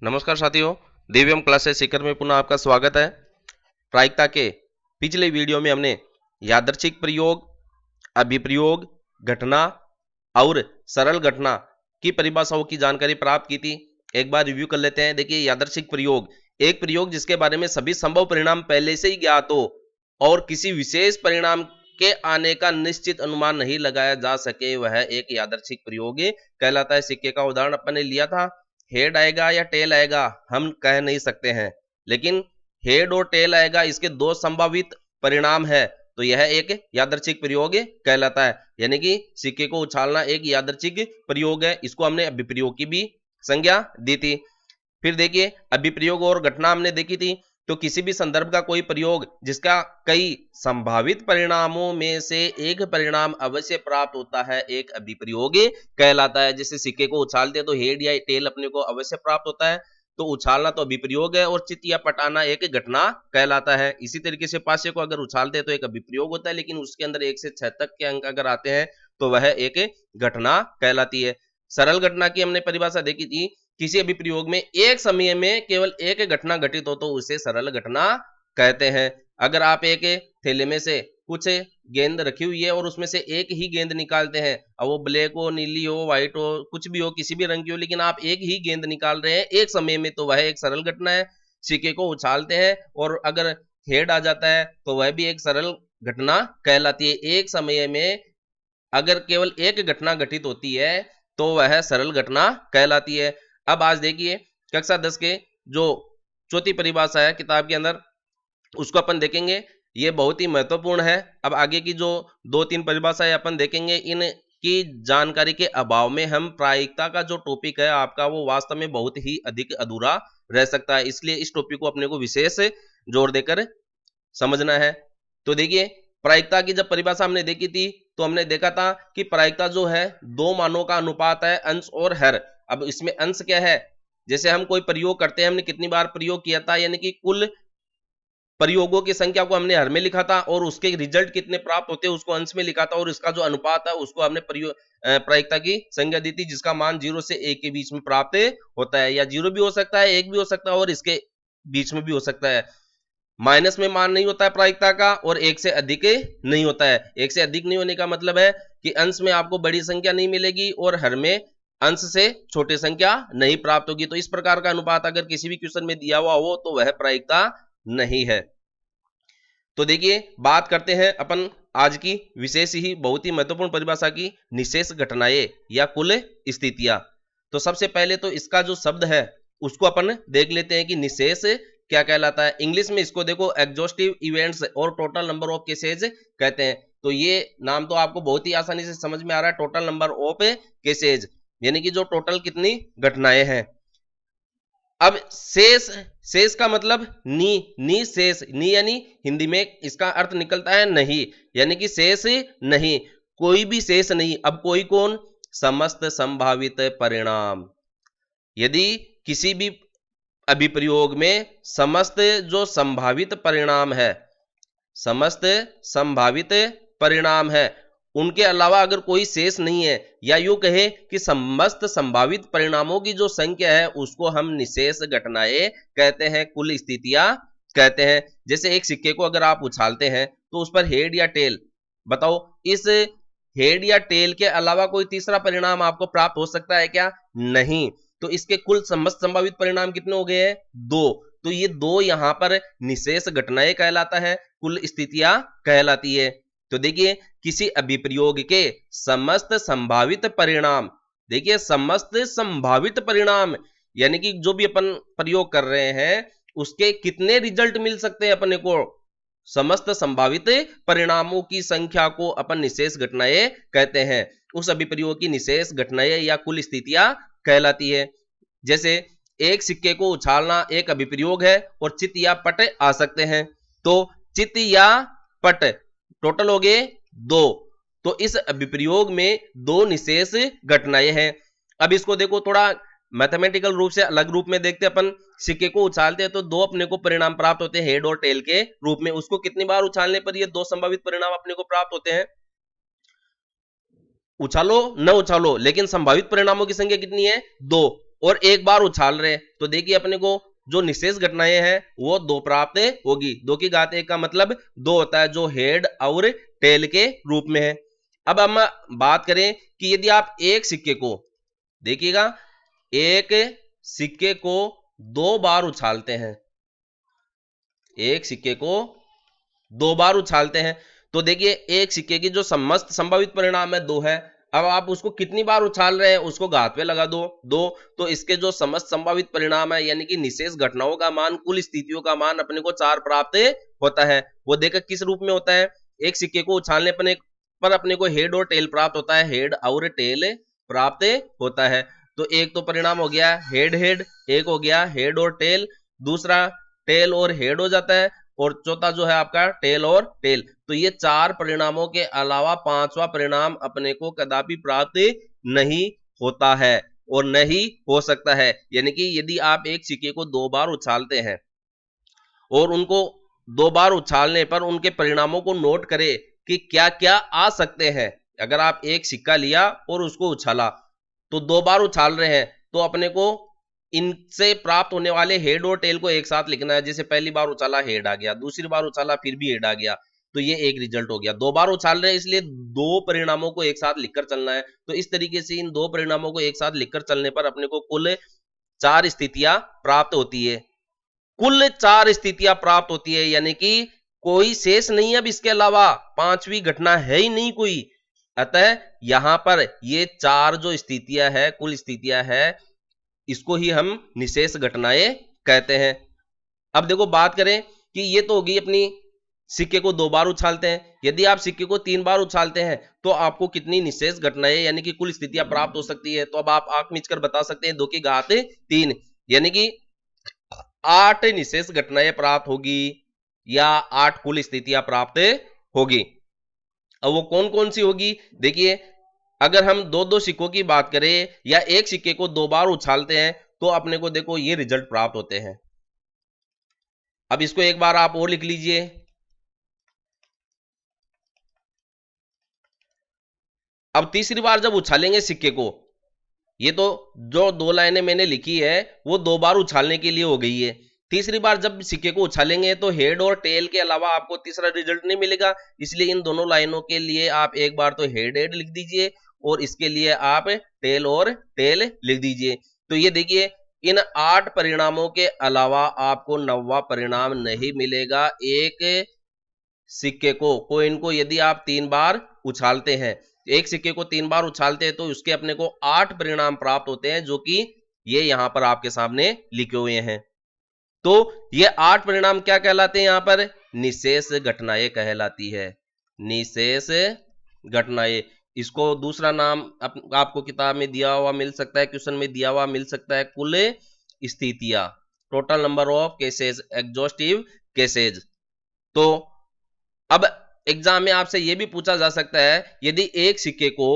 नमस्कार साथियों, दिव्यम क्लासेस सीकर में पुनः आपका स्वागत है। प्रायिकता के पिछले वीडियो में हमने यादृच्छिक प्रयोग, अभिप्रयोग, घटना और सरल घटना की परिभाषाओं की जानकारी प्राप्त की थी। एक बार रिव्यू कर लेते हैं। देखिए, यादृच्छिक प्रयोग एक प्रयोग जिसके बारे में सभी संभव परिणाम पहले से ही ज्ञात हो और किसी विशेष परिणाम के आने का निश्चित अनुमान नहीं लगाया जा सके, वह एक यादृच्छिक प्रयोग कहलाता है। सिक्के का उदाहरण अपन ने लिया था। हेड आएगा या टेल आएगा हम कह नहीं सकते हैं, लेकिन हेड और टेल आएगा, इसके दो संभावित परिणाम है, तो यह एक यादृच्छिक प्रयोग कहलाता है। यानी कि सिक्के को उछालना एक यादृच्छिक प्रयोग है। इसको हमने अभिप्रयोग की भी संज्ञा दी थी। फिर देखिए, अभिप्रयोग और घटना हमने देखी थी। तो किसी भी संदर्भ का कोई प्रयोग जिसका कई संभावित परिणामों में से एक परिणाम अवश्य प्राप्त होता है, एक अभिप्रयोग कहलाता है। जैसे सिक्के को उछालते हैं तो हेड या टेल अपने को अवश्य प्राप्त होता है, तो उछालना तो अभिप्रयोग है, और चित या पटाना एक घटना कहलाता है। इसी तरीके से पासे को अगर उछालते हैं तो एक अभिप्रयोग होता है, लेकिन उसके अंदर 1 से 6 तक के अंक अगर आते हैं तो वह एक घटना कहलाती है। सरल घटना की हमने परिभाषा देखी थी। किसी अभिप्रयोग में एक समय में केवल एक घटना घटित हो तो उसे सरल घटना कहते हैं। अगर आप एक थैले में से कुछ गेंद रखी हुई है और उसमें से एक ही गेंद निकालते हैं, अब वो ब्लैक हो, नीली हो, व्हाइट हो, कुछ भी हो, किसी भी रंग की हो, लेकिन आप एक ही गेंद निकाल रहे हैं एक समय में, तो वह एक सरल घटना है। सिक्के को उछालते हैं और अगर हेड आ जाता है तो वह भी एक सरल घटना कहलाती है। एक समय में अगर केवल एक घटना घटित होती है तो वह सरल घटना कहलाती है। अब आज देखिए, कक्षा 10 के जो चौथी परिभाषा है किताब के अंदर, उसको अपन देखेंगे। ये बहुत ही महत्वपूर्ण है। अब आगे की जो 2-3 परिभाषाएं अपन देखेंगे, इनकी जानकारी के अभाव में हम प्रायिकता का जो टॉपिक है आपका, वो वास्तव में बहुत ही अधिक अधूरा रह सकता है। इसलिए इस टॉपिक को अपने को विशेष जोर देकर समझना है। तो देखिए, प्रायिकता की जब परिभाषा हमने देखी थी तो हमने देखा था कि प्रायिकता जो है दो मानों का अनुपात है, अंश और हर। अब इसमें अंश क्या है? जैसे हम कोई प्रयोग करते हैं, हमने कितनी बार प्रयोग किया था, यानी कि कुल प्रयोगों की संख्या को हमने हर में लिखा था और उसके रिजल्ट कितने प्राप्त होते हैं उसको अंश में लिखा था, और इसका जो अनुपात है उसको हमने प्रायिकता की संज्ञा दी थी, जिसका मान 0 से 1 के बीच में प्राप्त होता है, या 0 भी हो सकता है, 1 भी हो सकता है, और इसके बीच में भी हो सकता है। माइनस में मान नहीं होता है प्रायिकता का, और 1 से अधिक नहीं होता है। 1 से अधिक नहीं होने का मतलब है कि अंश में आपको बड़ी संख्या नहीं मिलेगी और हर में अंश से छोटी संख्या नहीं प्राप्त होगी। तो इस प्रकार का अनुपात अगर किसी भी क्वेश्चन में दिया हुआ हो तो वह प्रायिकता नहीं है। तो देखिए, बात करते हैं अपन आज की विशेष ही बहुत ही महत्वपूर्ण परिभाषा की, निशेष घटनाएं या कुल स्थितियां। तो सबसे पहले तो इसका जो शब्द है उसको अपन देख लेते हैं कि निशेष क्या कहलाता है। इंग्लिश में इसको देखो एग्जॉस्टिव इवेंट्स और टोटल नंबर ऑफ केसेज कहते हैं। तो ये नाम तो आपको बहुत ही आसानी से समझ में आ रहा है, टोटल नंबर ऑफ केसेज, यानी कि जो टोटल कितनी घटनाएं हैं। अब शेष, शेष का मतलब नी शेष, नी यानी हिंदी में इसका अर्थ निकलता है नहीं, यानी कि शेष नहीं, कोई भी शेष नहीं। अब कोई कौन? समस्त संभावित परिणाम। यदि किसी भी अभिप्रयोग में समस्त जो संभावित परिणाम है, समस्त संभावित परिणाम है, उनके अलावा अगर कोई शेष नहीं है, या यूं कहे कि समस्त संभावित परिणामों की जो संख्या है उसको हम निशेष घटनाएं कहते हैं, कुल स्थितियां कहते हैं। जैसे एक सिक्के को अगर आप उछालते हैं तो उस पर हेड या टेल, बताओ इस हेड या टेल के अलावा कोई तीसरा परिणाम आपको प्राप्त हो सकता है क्या? नहीं। तो इसके कुल समस्त संभावित परिणाम कितने हो गए हैं? 2। तो ये 2 यहां पर निशेष घटनाएं कहलाता है, कुल स्थितियां कहलाती है। तो देखिए, किसी अभिप्रयोग के समस्त संभावित परिणाम, देखिए समस्त संभावित परिणाम, यानी कि जो भी अपन प्रयोग कर रहे हैं उसके कितने रिजल्ट मिल सकते हैं अपने को, समस्त संभावित परिणामों की संख्या को अपन निशेष घटनाएं कहते हैं। उस अभिप्रयोग की निशेष घटनाएं या कुल स्थितियां कहलाती है। जैसे एक सिक्के को उछालना एक अभिप्रयोग है और चित या पट आ सकते हैं। तो चित या पट टोटल हो गए 2। तो इस अभिप्रयोग में 2 निशेष घटनाएं हैं। अब इसको देखो थोड़ा मैथमेटिकल रूप से अलग रूप में देखते हैं। अपन सिक्के को उछालते हैं तो 2 अपने को परिणाम प्राप्त होते हैं हेड और टेल के रूप में। उसको कितनी बार उछालने पर ये 2 संभावित परिणाम अपने को प्राप्त होते हैं? उछालो न उछालो, लेकिन संभावित परिणामों की संख्या कितनी है? 2। और एक बार उछाल रहे हैं, तो देखिए अपने को जो निशेष घटनाएं हैं वो 2 प्राप्त होगी। 2 की घात 1 का मतलब 2 होता है, जो हेड और टेल के रूप में है। अब हम बात करें कि यदि आप एक सिक्के को, देखिएगा, एक सिक्के को 2 बार उछालते हैं, एक सिक्के को 2 बार उछालते हैं, तो देखिए एक सिक्के की जो समस्त संभावित परिणाम है 2 है। अब आप उसको कितनी बार उछाल रहे हैं उसको घात पे लगा दो 2, तो इसके जो समस्त संभावित परिणाम है यानी कि निशेष घटनाओं का मान, कुल स्थितियों का मान अपने को 4 प्राप्त होता है। वो देखो किस रूप में होता है, एक सिक्के को उछालने पर अपने को हेड और टेल प्राप्त होता है, हेड और टेल प्राप्त होता है। तो एक तो परिणाम हो गया हेड हेड, एक हो गया हेड और टेल, दूसरा टेल और हेड हो जाता है, और चौथा जो है आपका टेल और टेल। तो ये 4 परिणामों के अलावा 5वां परिणाम अपने को कदापि प्राप्त नहीं होता है और नहीं हो सकता है। यानी कि यदि आप एक सिक्के को 2 बार उछालते हैं और उनको 2 बार उछालने पर उनके परिणामों को नोट करें कि क्या क्या आ सकते हैं। अगर आप एक सिक्का लिया और उसको उछाला, तो 2 बार उछाल रहे हैं, तो अपने को इनसे प्राप्त होने वाले हेड और टेल को एक साथ लिखना है। जैसे पहली बार उछाला हेड आ गया, दूसरी बार उछाला फिर भी हेड आ गया, तो ये एक रिजल्ट हो गया। 2 बार उछाल रहे हैं इसलिए 2 परिणामों को एक साथ लिखकर चलना है। तो इस तरीके से इन 2 परिणामों को एक साथ लिखकर चलने पर अपने को कुल 4 स्थितियां प्राप्त होती है। कुल 4 स्थितियां प्राप्त होती है, यानी कि कोई शेष नहीं है। अब इसके अलावा 5वीं घटना है ही नहीं कोई। अतः यहां पर ये 4 जो स्थितियां है, कुल स्थितियां है, इसको ही हम निशेष घटनाएं कहते हैं। अब देखो बात करें कि ये तो होगी अपनी सिक्के को 2 बार उछालते हैं। यदि आप सिक्के को 3 बार उछालते हैं तो आपको कितनी निशेष घटनाएं यानी कि कुल स्थितियां प्राप्त हो सकती है। तो अब आप आंख मीच कर बता सकते हैं 2 की घात 3, यानी कि 8 निशेष घटनाएं प्राप्त होगी या 8 कुल स्थितियां प्राप्त होगी। अब वो कौन कौन सी होगी, देखिए, अगर हम 2-2 सिक्कों की बात करें या एक सिक्के को 2 बार उछालते हैं तो अपने को देखो ये रिजल्ट प्राप्त होते हैं। अब इसको एक बार आप और लिख लीजिए। अब तीसरी बार जब उछालेंगे सिक्के को, ये तो जो 2 लाइनें मैंने लिखी है वो 2 बार उछालने के लिए हो गई है। तीसरी बार जब सिक्के को उछालेंगे तो हेड और टेल के अलावा आपको तीसरा रिजल्ट नहीं मिलेगा, इसलिए इन दोनों लाइनों के लिए आप एक बार तो हेड हेड लिख दीजिए और इसके लिए आप टेल और टेल लिख दीजिए। तो ये देखिए, इन 8 परिणामों के अलावा आपको 9वां परिणाम नहीं मिलेगा। एक सिक्के को, कोइन को यदि आप 3 बार उछालते हैं, एक सिक्के को 3 बार उछालते हैं तो उसके अपने को 8 परिणाम प्राप्त होते हैं, जो कि ये यहां पर आपके सामने लिखे हुए हैं। तो ये 8 परिणाम क्या कहलाते हैं, यहां पर निशेष घटनाएं कहलाती है। निशेष घटनाएं, इसको दूसरा नाम आपको किताब में दिया हुआ मिल सकता है, क्वेश्चन में दिया हुआ मिल सकता है, कुल स्थितियां, total number of cases, exhaustive cases. तो अब एग्जाम में आपसे यह भी पूछा जा सकता है, यदि एक सिक्के को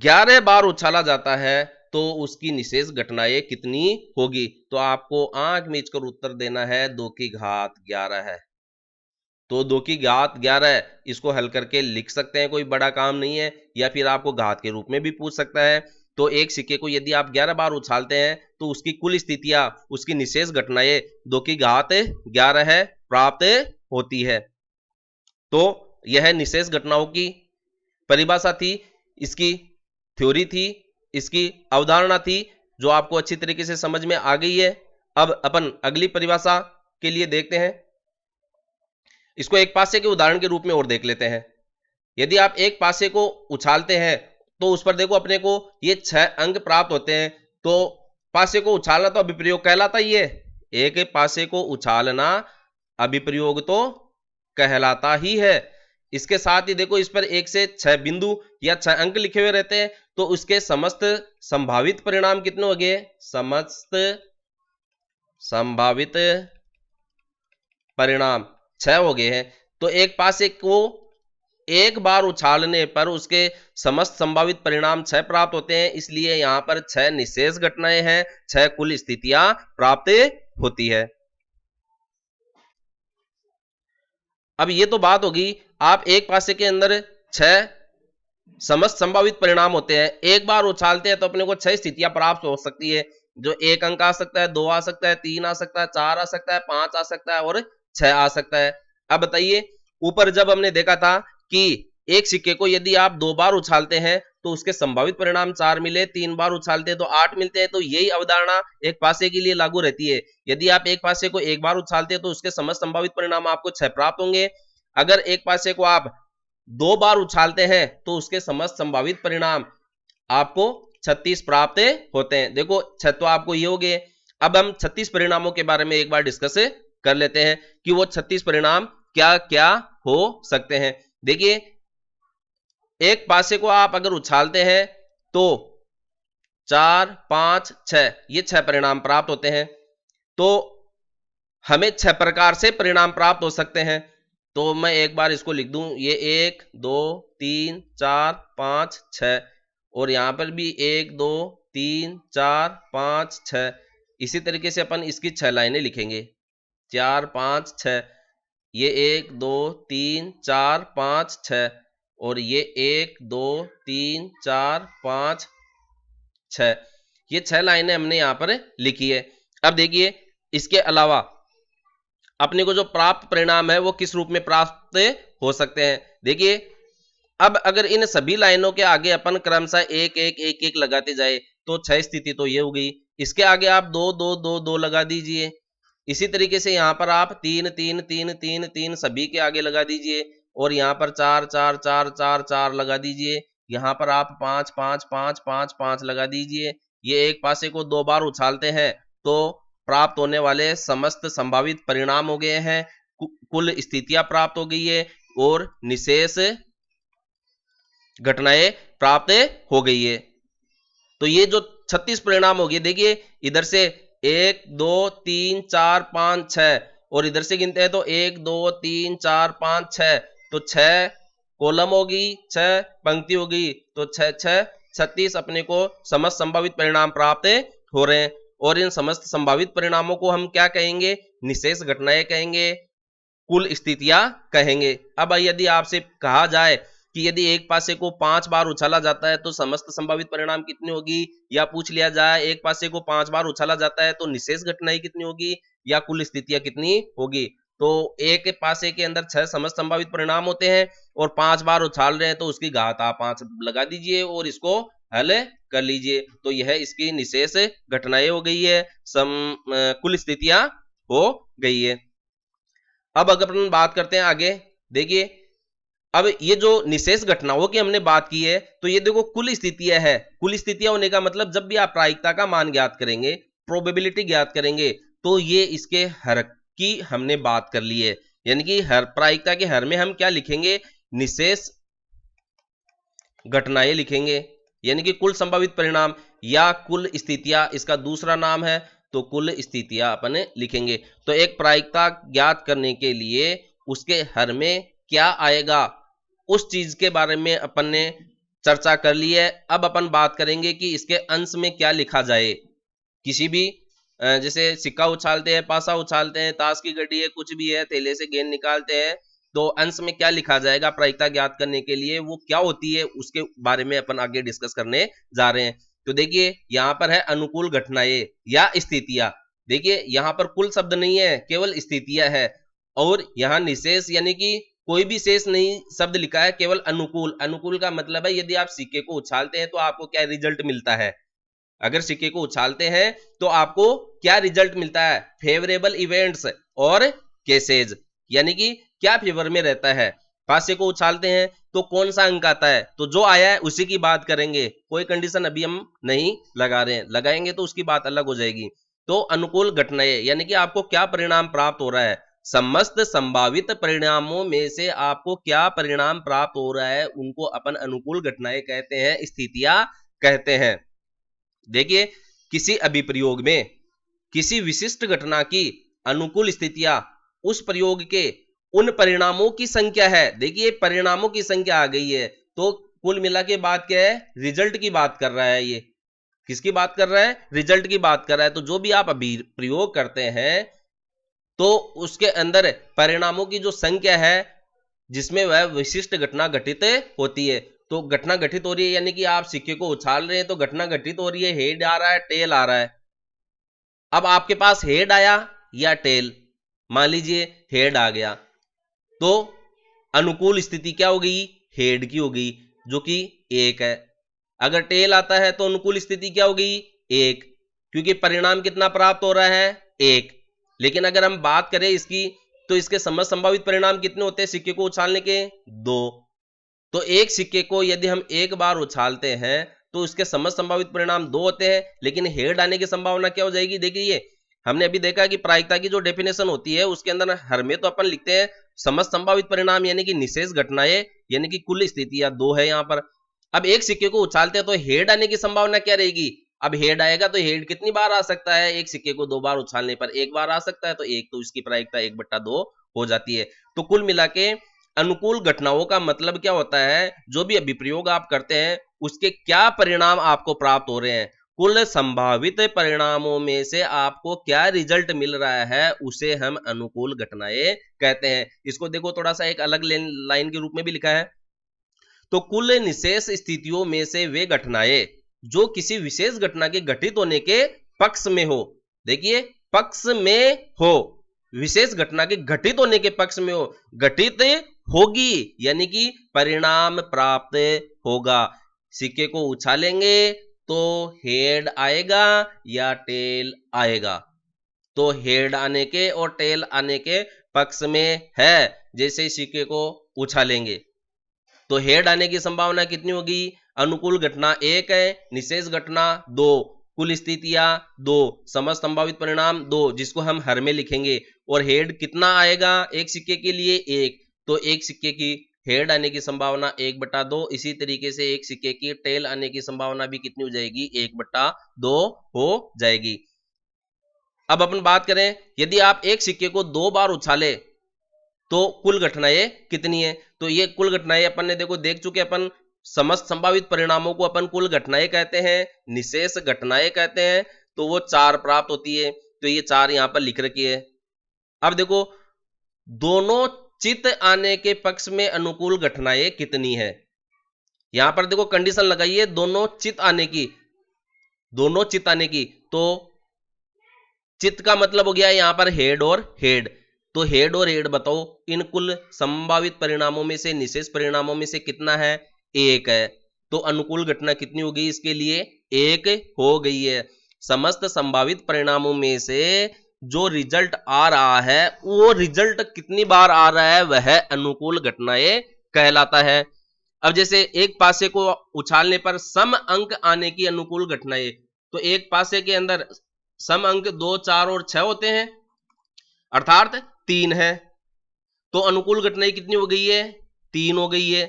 11 बार उछाला जाता है तो उसकी निशेष घटनाएं कितनी होगी। तो आपको आंख मीच कर उत्तर देना है 2 की घात 11 है। तो 2 की घात 11 है, इसको हल करके लिख सकते हैं, कोई बड़ा काम नहीं है, या फिर आपको घात के रूप में भी पूछ सकता है। तो एक सिक्के को यदि आप 11 बार उछालते हैं तो उसकी कुल स्थितियां, उसकी निशेष घटनाएं 2 की घात 11 है प्राप्त होती है। तो यह निशेष घटनाओं की परिभाषा थी, इसकी थ्योरी थी, इसकी अवधारणा थी, जो आपको अच्छी तरीके से समझ में आ गई है। अब अपन अगली परिभाषा के लिए देखते हैं, इसको एक पासे के उदाहरण के रूप में और देख लेते हैं। यदि आप एक पासे को उछालते हैं तो उस पर देखो अपने को ये 6 अंक प्राप्त होते हैं। तो पासे को उछालना तो अभिप्रयोग कहलाता ही है, एक पासे को उछालना अभिप्रयोग तो कहलाता ही है। इसके साथ ही देखो इस पर 1 से 6 बिंदु या 6 अंक लिखे हुए रहते हैं, तो उसके समस्त संभावित परिणाम कितने हो गए, समस्त संभावित परिणाम 6 हो गए हैं। तो एक पासे को एक बार उछालने पर उसके समस्त संभावित परिणाम 6 प्राप्त होते हैं, इसलिए यहां पर 6 निशेष घटनाएं हैं, 6 कुल स्थितियां प्राप्त होती है। अब ये तो बात होगी, आप एक पासे के अंदर 6 समस्त संभावित परिणाम होते हैं। एक बार उछालते हैं तो अपने को 6 स्थितियां प्राप्त हो सकती है, जो 1 अंक आ सकता है, 2 आ सकता है, 3 आ सकता है, 4 आ सकता है, 5 आ सकता है और 6 आ सकता है। अब बताइए, ऊपर जब हमने देखा था कि एक सिक्के को यदि आप 2 बार उछालते हैं तो उसके संभावित परिणाम 4 मिले, 3 बार उछालते हैं तो 8 मिलते हैं, तो यही अवधारणा एक पासे के लिए लागू रहती है। यदि आप एक पासे को एक बार उछालते हैं तो उसके समस्त संभावित परिणाम आपको 6 प्राप्त होंगे। अगर एक पासे को आप 2 बार उछालते हैं तो उसके समस्त संभावित परिणाम आपको 36 प्राप्त होते हैं। देखो 6 तो आपको ये हो गए। अब हम 36 परिणामों के बारे में एक बार डिस्कस कर लेते हैं कि वो 36 परिणाम क्या क्या हो सकते हैं। देखिए, एक पासे को आप अगर उछालते हैं तो 4, 5, 6 ये 6 परिणाम प्राप्त होते हैं। तो हमें 6 प्रकार से परिणाम प्राप्त हो सकते हैं। तो मैं एक बार इसको लिख दूं, ये 1, 2, 3, 4, 5, 6 और यहां पर भी 1, 2, 3, 4, 5, 6। इसी तरीके से अपन इसकी 6 लाइनें लिखेंगे, 4, 5, 6। ये 1, 2, 3, 4, 5, 6 और ये 1, 2, 3, 4, 5, 6। ये 6 लाइनें हमने यहां पर लिखी है। अब देखिए, इसके अलावा अपने को जो प्राप्त परिणाम है वो किस रूप में प्राप्त हो सकते हैं। देखिए, अब अगर इन सभी लाइनों के आगे अपन क्रमशः 1 1 1 1 लगाते जाए तो 6 स्थिति तो ये हो गई। इसके आगे आप 2 2 2 2 लगा दीजिए। इसी तरीके से यहाँ पर आप 3 3 3 3 3 सभी के आगे लगा दीजिए और यहाँ पर 4 4 4 4 4 लगा दीजिए। यहाँ पर आप 5 5 5 5 5 लगा दीजिए। ये एक पासे को 2 बार उछालते हैं तो प्राप्त होने वाले समस्त संभावित परिणाम हो गए हैं, कुल स्थितियां प्राप्त हो गई है और निशेष घटनाएं प्राप्त हो गई है। तो ये जो 36 परिणाम हो गए, देखिए इधर से 1 2 3 4 5 6 और इधर से गिनते हैं तो 1 2 3 4 5 6, तो 6 कॉलम होगी, 6 पंक्ति होगी, तो 6 6 36 अपने को समस्त संभावित परिणाम प्राप्त हो रहे हैं। और इन समस्त संभावित परिणामों को हम क्या कहेंगे? निशेष घटनाएं कहेंगे, कुल स्थितियां कहेंगे। अब यदि आपसे कहा जाए कि यदि एक पासे को 5 बार उछाला जाता है तो समस्त संभावित परिणाम कितनी होगी, या पूछ लिया जाए एक पासे को 5 बार उछाला जाता है तो निशेष घटनाएं कितनी होगी या कुल स्थितियां कितनी होगी। तो एक पासे के अंदर 6 समस्त संभावित परिणाम होते हैं और 5 बार उछाल रहे हैं तो उसकी घात आप 5 लगा दीजिए और इसको हल कर लीजिए। तो यह इसकी निशेष घटनाएं हो गई है, कुल स्थितियां हो गई है। अब अगर अपन बात करते हैं आगे, देखिए अब ये जो निशेष घटनाओं की हमने बात की है तो ये देखो कुल स्थितियां है। कुल स्थितियां होने का मतलब जब भी आप प्रायिकता का मान ज्ञात करेंगे, प्रोबेबिलिटी ज्ञात करेंगे, तो ये इसके हर की हमने बात कर ली है। यानी कि हर प्रायिकता के हर में हम क्या लिखेंगे? निशेष घटनाएं लिखेंगे, यानी कि कुल संभावित परिणाम या कुल स्थितियां इसका दूसरा नाम है, तो कुल स्थितियां अपन लिखेंगे। तो एक प्रायिकता ज्ञात करने के लिए उसके हर में क्या आएगा उस चीज के बारे में अपन ने चर्चा कर ली है। अब अपन बात करेंगे कि इसके अंश में क्या लिखा जाए। किसी भी जैसे सिक्का उछालते हैं, पासा उछालते हैं, ताश की गड्डी है, कुछ भी है, थैले से गेंद निकालते हैं, तो अंश में क्या लिखा जाएगा प्रायिकता ज्ञात करने के लिए, वो क्या होती है उसके बारे में अपन आगे डिस्कस करने जा रहे हैं। तो देखिए यहाँ पर है अनुकूल घटनाएं या स्थितियां। देखिए यहाँ पर कुल शब्द नहीं है, केवल स्थितियां है। और यहाँ निशेष यानी कि कोई भी शेष नहीं शब्द लिखा है, केवल अनुकूल। अनुकूल का मतलब है यदि आप सिक्के को उछालते हैं तो आपको क्या रिजल्ट मिलता है। अगर सिक्के को उछालते हैं तो आपको क्या रिजल्ट मिलता है? फेवरेबल इवेंट्स और केसेज, यानी कि क्या फेवर में रहता है। पासे को उछालते हैं तो कौन सा अंक आता है, तो जो आया है उसी की बात करेंगे। कोई कंडीशन अभी हम नहीं लगा रहे हैं, लगाएंगे तो उसकी बात अलग हो जाएगी। तो अनुकूल घटनाएं यानी कि आपको क्या परिणाम प्राप्त हो रहा है, समस्त संभावित परिणामों में से आपको क्या परिणाम प्राप्त हो रहा है उनको अपन अनुकूल घटनाएं कहते हैं, स्थितियां कहते हैं। देखिए किसी अभिप्रयोग में किसी विशिष्ट घटना की अनुकूल स्थितियां उस प्रयोग के उन परिणामों की संख्या है। देखिए परिणामों की संख्या आ गई है, तो कुल मिला के बात क्या है? रिजल्ट की बात कर रहा है। ये किसकी बात कर रहा है? रिजल्ट की बात कर रहा है। तो जो भी आप अभी प्रयोग करते हैं तो उसके अंदर परिणामों की जो संख्या है जिसमें वह विशिष्ट घटना घटित होती है, तो घटना घटित हो रही है, यानी कि आप सिक्के को उछाल रहे हैं तो घटना घटित हो रही है, हेड आ रहा है, टेल आ रहा है। अब आपके पास हेड आया या टेल, मान लीजिए हेड आ गया, तो अनुकूल स्थिति क्या हो गई, हेड की हो गई, जो कि 1 है। अगर टेल आता है तो अनुकूल स्थिति क्या हो गई, 1, क्योंकि परिणाम कितना प्राप्त हो रहा है, 1। लेकिन अगर हम बात करें इसकी, तो इसके समस्त संभावित परिणाम कितने होते हैं सिक्के को उछालने के, 2। तो एक सिक्के को यदि हम एक बार उछालते हैं तो उसके समस्त संभावित परिणाम 2 होते हैं, लेकिन हेड आने की संभावना क्या हो जाएगी, देखिए हमने अभी देखा कि प्रायिकता की जो डेफिनेशन होती है उसके अंदर हर में तो अपन लिखते हैं समस्त संभावित परिणाम यानी कि निशेष घटनाएं, यानी कि कुल स्थितियां 2 है यहाँ पर। अब एक सिक्के को उछालते हैं तो हेड आने की संभावना क्या रहेगी, अब हेड आएगा तो हेड कितनी बार आ सकता है, एक सिक्के को 2 बार उछालने पर 1 बार आ सकता है, तो 1, तो इसकी प्रायिकता 1/2 हो जाती है। तो कुल मिला के अनुकूल घटनाओं का मतलब क्या होता है, जो भी अभिप्रयोग आप करते हैं उसके क्या परिणाम आपको प्राप्त हो रहे हैं, कुल संभावित परिणामों में से आपको क्या रिजल्ट मिल रहा है, उसे हम अनुकूल घटनाएं कहते हैं। इसको देखो थोड़ा सा एक अलग लाइन के रूप में भी लिखा है, तो कुल निशेष स्थितियों में से वे घटनाएं जो किसी विशेष घटना के घटित होने के पक्ष में हो, देखिए पक्ष में हो, विशेष घटना के घटित होने के पक्ष में हो, घटित होगी यानी कि परिणाम प्राप्त होगा। सिक्के को उछालेंगे तो हेड आएगा या टेल आएगा, तो हेड आने के और टेल आने के पक्ष में है। जैसे सिक्के को उछालेंगे तो हेड आने की संभावना कितनी होगी, अनुकूल घटना 1 है, निशेष घटना 2, कुल स्थितियां 2, समस्त संभावित परिणाम 2, जिसको हम हर में लिखेंगे। और हेड कितना आएगा एक सिक्के के लिए, 1, तो एक सिक्के की हेड आने की संभावना 1/2। इसी तरीके से एक सिक्के की टेल आने की संभावना भी कितनी हो जाएगी, 1/2 हो जाएगी। अब अपन बात करें, यदि आप एक सिक्के को 2 बार उछाले तो कुल घटनाएं कितनी है, तो ये कुल घटनाएं अपन ने देखो देख चुके, अपन समस्त संभावित परिणामों को अपन कुल घटनाएं कहते हैं, निशेष घटनाएं कहते हैं, तो वो 4 प्राप्त होती है, तो ये 4 यहां पर लिख रखी है। अब देखो दोनों चित आने के पक्ष में अनुकूल घटनाएं कितनी है, यहां पर देखो कंडीशन लगाइए दोनों चित आने की, दोनों चित आने की, तो चित का मतलब हो गया यहां पर हेड और हेड, तो हेड और हेड बताओ इन कुल संभावित परिणामों में से निशेष परिणामों में से कितना है, 1 है, तो अनुकूल घटना कितनी हो गई इसके लिए, 1 हो गई है। समस्त संभावित परिणामों में से जो रिजल्ट आ रहा है वो रिजल्ट कितनी बार आ रहा है, वह अनुकूल घटनाएं कहलाता है। अब जैसे एक पासे को उछालने पर सम अंक आने की अनुकूल घटनाएं, तो एक पासे के अंदर सम अंक 2, 4 और 6 होते हैं, अर्थात 3 है, तो अनुकूल घटनाएं कितनी हो गई है, 3 हो गई है।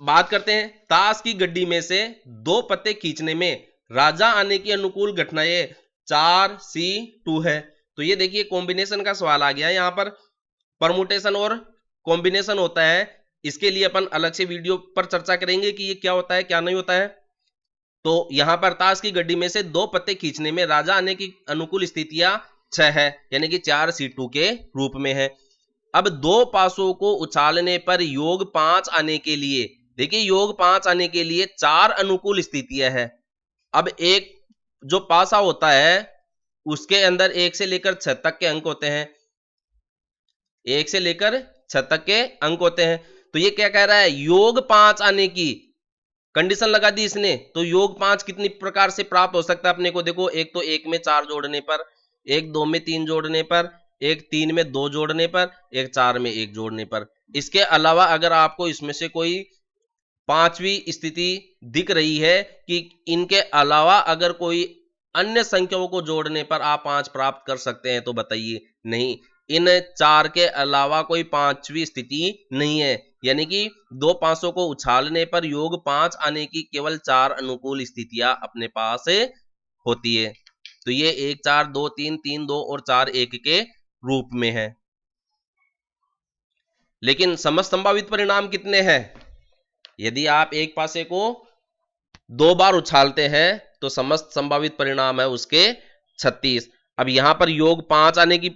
बात करते हैं ताश की गड्डी में से 2 पत्ते खींचने में राजा आने की अनुकूल घटनाएं 4C2 है, तो ये देखिए कॉम्बिनेशन का सवाल आ गया, यहां पर परमुटेशन और कॉम्बिनेशन होता है, इसके लिए अपन अलग से वीडियो पर चर्चा करेंगे कि ये क्या होता है क्या नहीं होता है। तो यहां पर ताश की गड्डी में से 2 पत्ते खींचने में राजा आने की अनुकूल स्थितियां 6 है, यानी कि 4C2 के रूप में है। अब 2 पासों को उछालने पर योग 5 आने के लिए, देखिए योग 5 आने के लिए 4 अनुकूल स्थितियां है। अब एक जो पासा होता है उसके अंदर 1 से लेकर 6 तक के अंक होते हैं, 1 से लेकर 6 तक के अंक होते हैं, तो ये क्या कह रहा है, योग 5 आने की कंडीशन लगा दी इसने, तो योग 5 कितनी प्रकार से प्राप्त हो सकता है अपने को, देखो एक तो 1 में 4 जोड़ने पर, एक 2 में 3 जोड़ने पर, एक 3 में 2 जोड़ने पर, एक 4 में 1 जोड़ने पर। इसके अलावा अगर आपको इसमें से कोई 5वीं स्थिति दिख रही है कि इनके अलावा अगर कोई अन्य संख्याओं को जोड़ने पर आप 5 प्राप्त कर सकते हैं, तो बताइए, नहीं, इन 4 के अलावा कोई 5वीं स्थिति नहीं है, यानी कि 2 पासों को उछालने पर योग 5 आने की केवल 4 अनुकूल स्थितियां अपने पास होती है। तो ये 1 4 2 3 3 2 और 4 1 के रूप में है। लेकिन समस्त संभावित परिणाम कितने हैं, यदि आप एक पासे को 2 बार उछालते हैं तो समस्त संभावित परिणाम है उसके 36। अब यहां पर योग 5 आने की